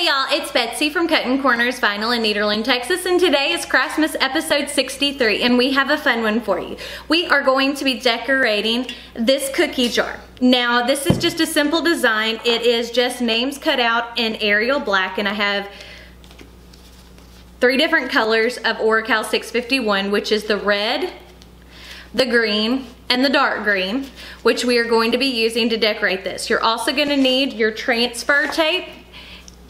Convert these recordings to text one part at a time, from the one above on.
Hey y'all, it's Betsy from Cuttin Corners Vinyl in Nederland, Texas, and today is Craftmas episode 63, and we have a fun one for you. We are going to be decorating this cookie jar. Now, this is just a simple design. It is just names cut out in Arial black, and I have 3 different colors of Oracal 651, which is the red, the green, and the dark green, which we are going to be using to decorate this. You're also going to need your transfer tape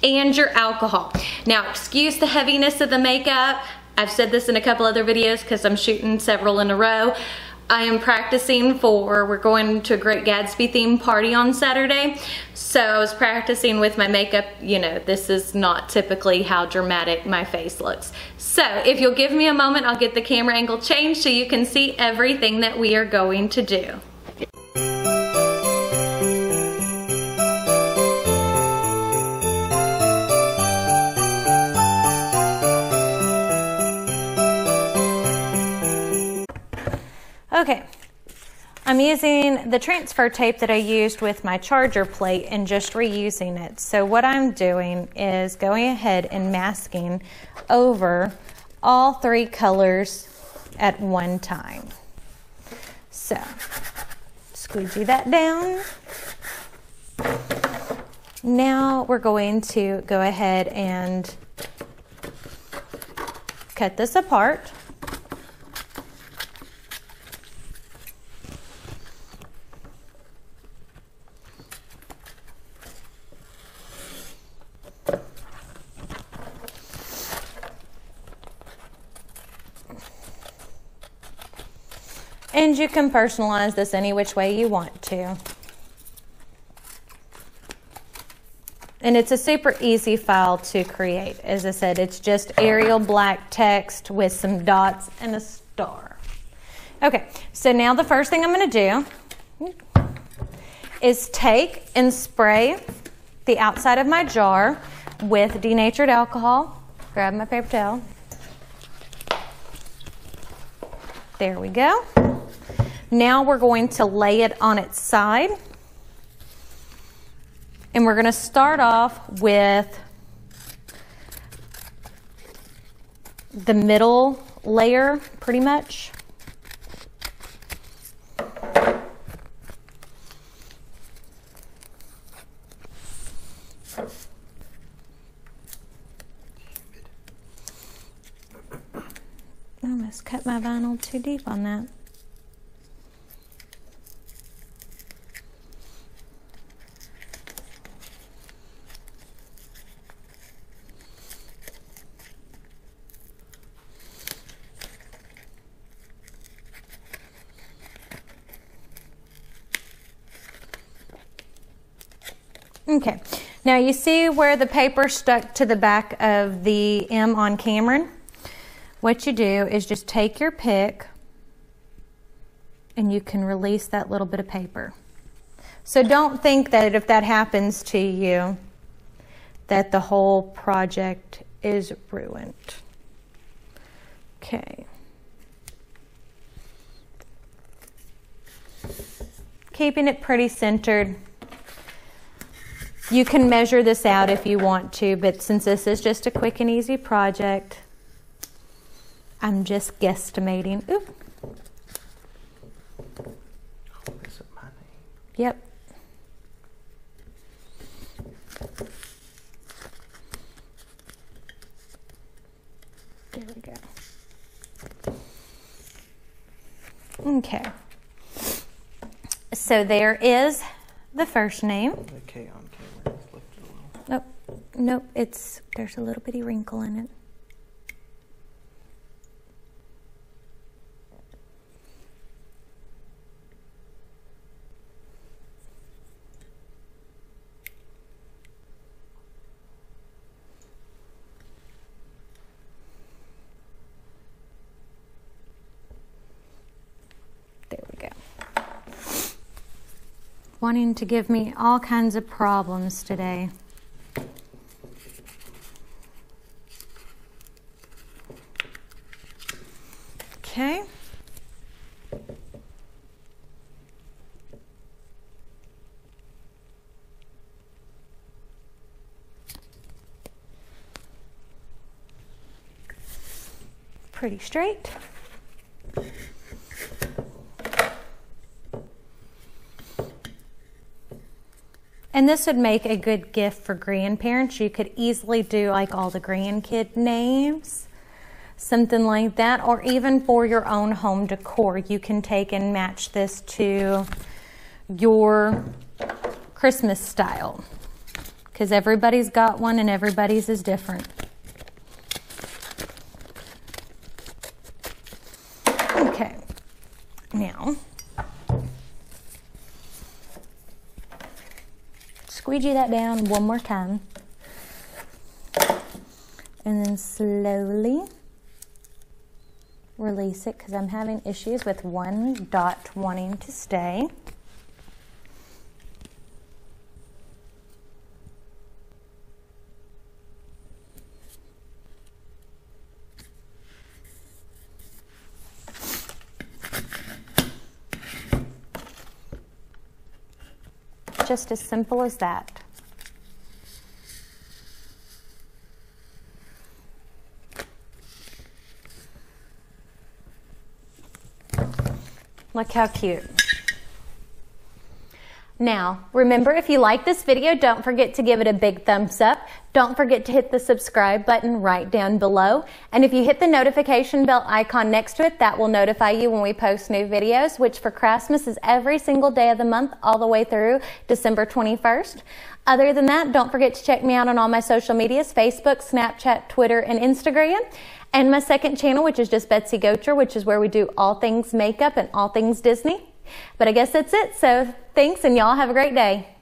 and your alcohol. Now, excuse the heaviness of the makeup. I've said this in a couple other videos because I'm shooting several in a row. I am practicing we're going to a Great Gatsby themed party on Saturday. So I was practicing with my makeup. You know, this is not typically how dramatic my face looks. So if you'll give me a moment, I'll get the camera angle changed so you can see everything that we are going to do. Okay, I'm using the transfer tape that I used with my charger plate and just reusing it. So what I'm doing is going ahead and masking over all 3 colors at one time. So, squeegee that down. Now we're going to go ahead and cut this apart. And you can personalize this any which way you want to. And it's a super easy file to create. As I said, it's just Arial black text with some dots and a star. Okay, so now the first thing I'm going to do is take and spray the outside of my jar with denatured alcohol. Grab my paper towel. There we go. Now we're going to lay it on its side. And we're going to start off with the middle layer, pretty much. I almost cut my vinyl too deep on that. Okay, now you see where the paper stuck to the back of the M on Cameron? What you do is just take your pick and you can release that little bit of paper. So don't think that if that happens to you that the whole project is ruined. Okay. Keeping it pretty centered. You can measure this out if you want to, but since this is just a quick and easy project, I'm just guesstimating. Oop. Oh, is it my name? Yep. There we go. Okay. So there is the first name. The K on camera is lifted a little. Nope, nope, there's a little bitty wrinkle in it. There we go. Wanting to give me all kinds of problems today. Okay. pretty straight. And this would make a good gift for grandparents. You could easily do like all the grandkid names, something like that, or even for your own home decor. You can take and match this to your Christmas style, because everybody's got one and everybody's is different. Okay, now squeegee that down one more time, and then slowly release it, because I'm having issues with one dot wanting to stay. Just as simple as that. Look how cute. Now, remember, if you like this video, don't forget to give it a big thumbs up. Don't forget to hit the subscribe button right down below. And if you hit the notification bell icon next to it, that will notify you when we post new videos, which for Craftmas is every single day of the month, all the way through December 21st. Other than that, don't forget to check me out on all my social medias, Facebook, Snapchat, Twitter, and Instagram. And my second channel, which is just Betsy XOXO, which is where we do all things makeup and all things Disney. But I guess that's it. So thanks, and y'all have a great day.